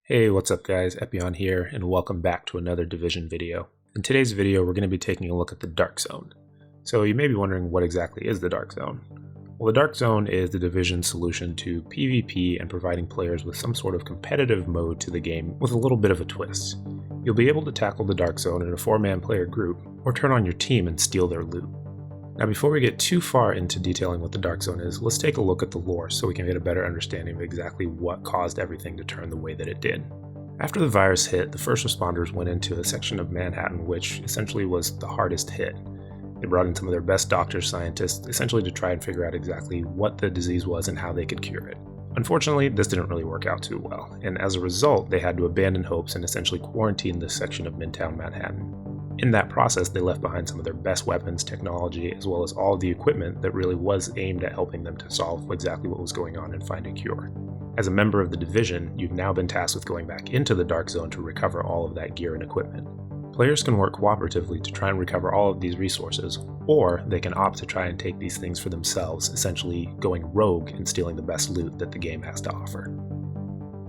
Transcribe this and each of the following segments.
Hey, what's up guys, Epion here, and welcome back to another Division video. In today's video, we're going to be taking a look at the Darkzone. So you may be wondering what exactly is the Darkzone. Well, the Darkzone is the Division's solution to PvP and providing players with some sort of competitive mode to the game with a little bit of a twist. You'll be able to tackle the Darkzone in a 4-man player group, or turn on your team and steal their loot. Now before we get too far into detailing what the Darkzone is, let's take a look at the lore so we can get a better understanding of exactly what caused everything to turn the way that it did. After the virus hit, the first responders went into a section of Manhattan which essentially was the hardest hit. They brought in some of their best doctors, scientists, essentially to try and figure out exactly what the disease was and how they could cure it. Unfortunately, this didn't really work out too well, and as a result, they had to abandon hopes and essentially quarantine this section of Midtown Manhattan. In that process, they left behind some of their best weapons, technology, as well as all of the equipment that really was aimed at helping them to solve exactly what was going on and find a cure. As a member of the Division, you've now been tasked with going back into the Darkzone to recover all of that gear and equipment. Players can work cooperatively to try and recover all of these resources, or they can opt to try and take these things for themselves, essentially going rogue and stealing the best loot that the game has to offer.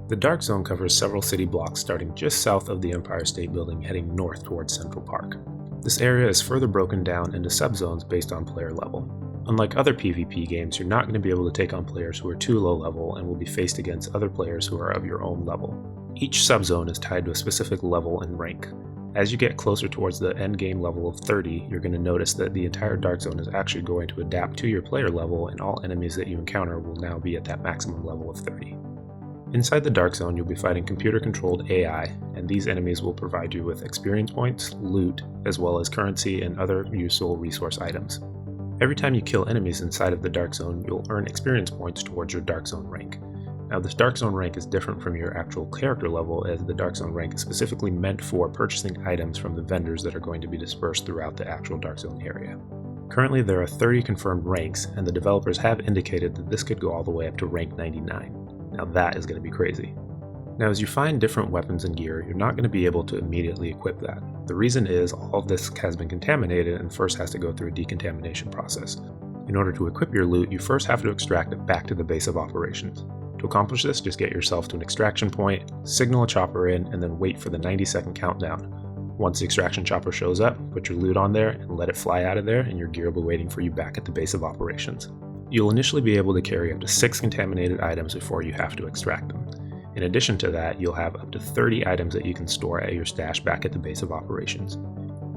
The Darkzone covers several city blocks starting just south of the Empire State Building heading north towards Central Park. This area is further broken down into subzones based on player level. Unlike other PvP games, you're not going to be able to take on players who are too low level and will be faced against other players who are of your own level. Each subzone is tied to a specific level and rank. As you get closer towards the end game level of 30, you're going to notice that the entire Darkzone is actually going to adapt to your player level, and all enemies that you encounter will now be at that maximum level of 30. Inside the Darkzone, you'll be fighting computer-controlled AI, and these enemies will provide you with experience points, loot, as well as currency and other useful resource items. Every time you kill enemies inside of the Darkzone, you'll earn experience points towards your Darkzone rank. Now this Darkzone rank is different from your actual character level, as the Darkzone rank is specifically meant for purchasing items from the vendors that are going to be dispersed throughout the actual Darkzone area. Currently there are 30 confirmed ranks, and the developers have indicated that this could go all the way up to rank 99. Now that is going to be crazy. Now as you find different weapons and gear, you're not going to be able to immediately equip that. The reason is all of this has been contaminated and first has to go through a decontamination process. In order to equip your loot, you first have to extract it back to the base of operations. To accomplish this, just get yourself to an extraction point, signal a chopper in, and then wait for the 90-second countdown. Once the extraction chopper shows up, put your loot on there and let it fly out of there, and your gear will be waiting for you back at the base of operations. You'll initially be able to carry up to 6 contaminated items before you have to extract them. In addition to that, you'll have up to 30 items that you can store at your stash back at the base of operations.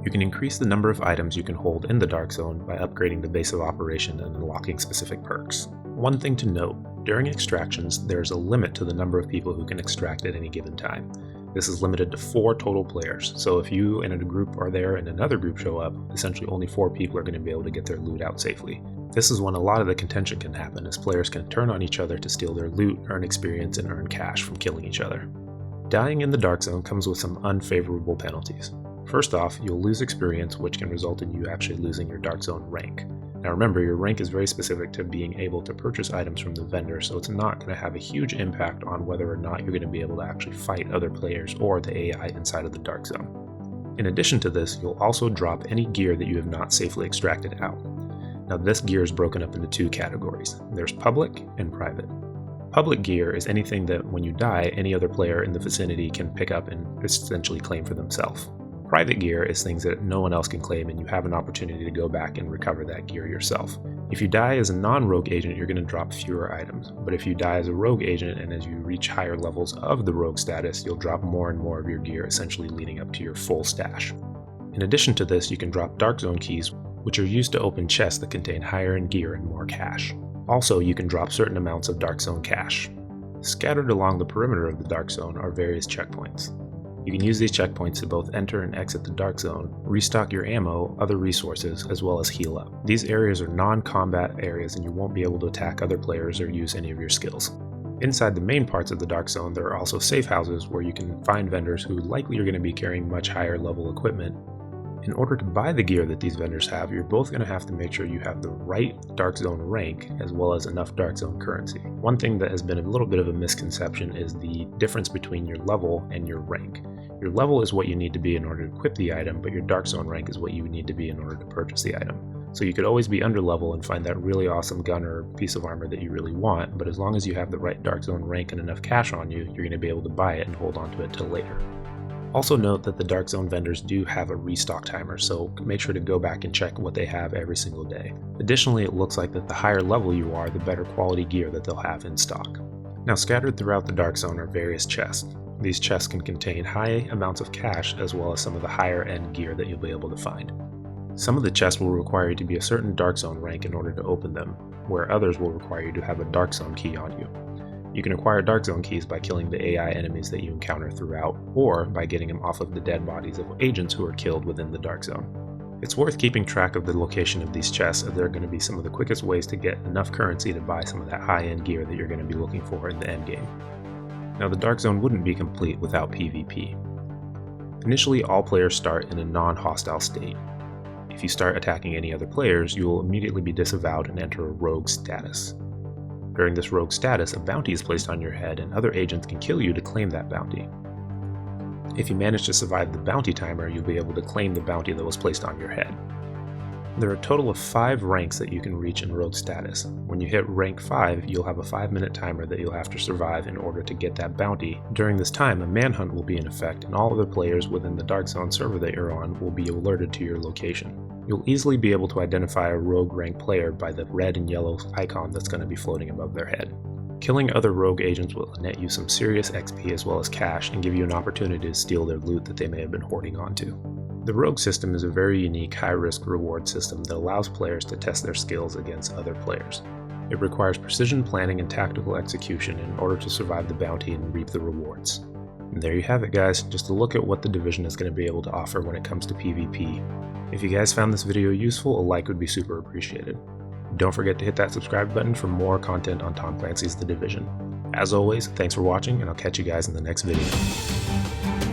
You can increase the number of items you can hold in the Darkzone by upgrading the base of operation and unlocking specific perks. One thing to note, during extractions, there's a limit to the number of people who can extract at any given time. This is limited to 4 total players, so if you and a group are there and another group show up, essentially only 4 people are going to be able to get their loot out safely. This is when a lot of the contention can happen, as players can turn on each other to steal their loot, earn experience, and earn cash from killing each other. Dying in the Darkzone comes with some unfavorable penalties. First off, you'll lose experience, which can result in you actually losing your Darkzone rank. Now remember, your rank is very specific to being able to purchase items from the vendor, so it's not going to have a huge impact on whether or not you're going to be able to actually fight other players or the AI inside of the Darkzone. In addition to this, you'll also drop any gear that you have not safely extracted out. Now this gear is broken up into 2 categories. There's public and private. Public gear is anything that when you die, any other player in the vicinity can pick up and essentially claim for themselves. Private gear is things that no one else can claim, and you have an opportunity to go back and recover that gear yourself. If you die as a non-rogue agent, you're going to drop fewer items, but if you die as a rogue agent and as you reach higher levels of the rogue status, you'll drop more and more of your gear, essentially leading up to your full stash. In addition to this, you can drop Darkzone keys, which are used to open chests that contain higher-end gear and more cash. Also, you can drop certain amounts of Darkzone cash. Scattered along the perimeter of the Darkzone are various checkpoints. You can use these checkpoints to both enter and exit the Darkzone, restock your ammo, other resources, as well as heal up. These areas are non-combat areas and you won't be able to attack other players or use any of your skills. Inside the main parts of the Darkzone, there are also safe houses where you can find vendors who likely are going to be carrying much higher level equipment. In order to buy the gear that these vendors have, you're both going to have to make sure you have the right Darkzone rank as well as enough Darkzone currency. One thing that has been a little bit of a misconception is the difference between your level and your rank. Your level is what you need to be in order to equip the item, but your Darkzone rank is what you need to be in order to purchase the item. So you could always be under level and find that really awesome gun or piece of armor that you really want, but as long as you have the right Darkzone rank and enough cash on you, you're going to be able to buy it and hold on to it till later. Also note that the Darkzone vendors do have a restock timer, so make sure to go back and check what they have every single day. Additionally, it looks like that the higher level you are, the better quality gear that they'll have in stock. Now, scattered throughout the Darkzone are various chests. These chests can contain high amounts of cash as well as some of the higher end gear that you'll be able to find. Some of the chests will require you to be a certain Darkzone rank in order to open them, where others will require you to have a Darkzone key on you. You can acquire Darkzone keys by killing the AI enemies that you encounter throughout, or by getting them off of the dead bodies of agents who are killed within the Darkzone. It's worth keeping track of the location of these chests, as they're going to be some of the quickest ways to get enough currency to buy some of that high-end gear that you're going to be looking for in the endgame. Now, the Darkzone wouldn't be complete without PvP. Initially, all players start in a non-hostile state. If you start attacking any other players, you will immediately be disavowed and enter a rogue status. During this rogue status, a bounty is placed on your head and other agents can kill you to claim that bounty. If you manage to survive the bounty timer, you'll be able to claim the bounty that was placed on your head. There are a total of 5 ranks that you can reach in rogue status. When you hit rank 5, you'll have a 5-minute timer that you'll have to survive in order to get that bounty. During this time, a manhunt will be in effect and all other players within the Darkzone server that you're on will be alerted to your location. You'll easily be able to identify a rogue rank player by the red and yellow icon that's going to be floating above their head. Killing other rogue agents will net you some serious XP as well as cash and give you an opportunity to steal their loot that they may have been hoarding onto. The rogue system is a very unique high-risk reward system that allows players to test their skills against other players. It requires precision planning and tactical execution in order to survive the bounty and reap the rewards. And there you have it, guys, just a look at what the Division is going to be able to offer when it comes to PvP. If you guys found this video useful, a like would be super appreciated. Don't forget to hit that subscribe button for more content on Tom Clancy's The Division. As always, thanks for watching, and I'll catch you guys in the next video.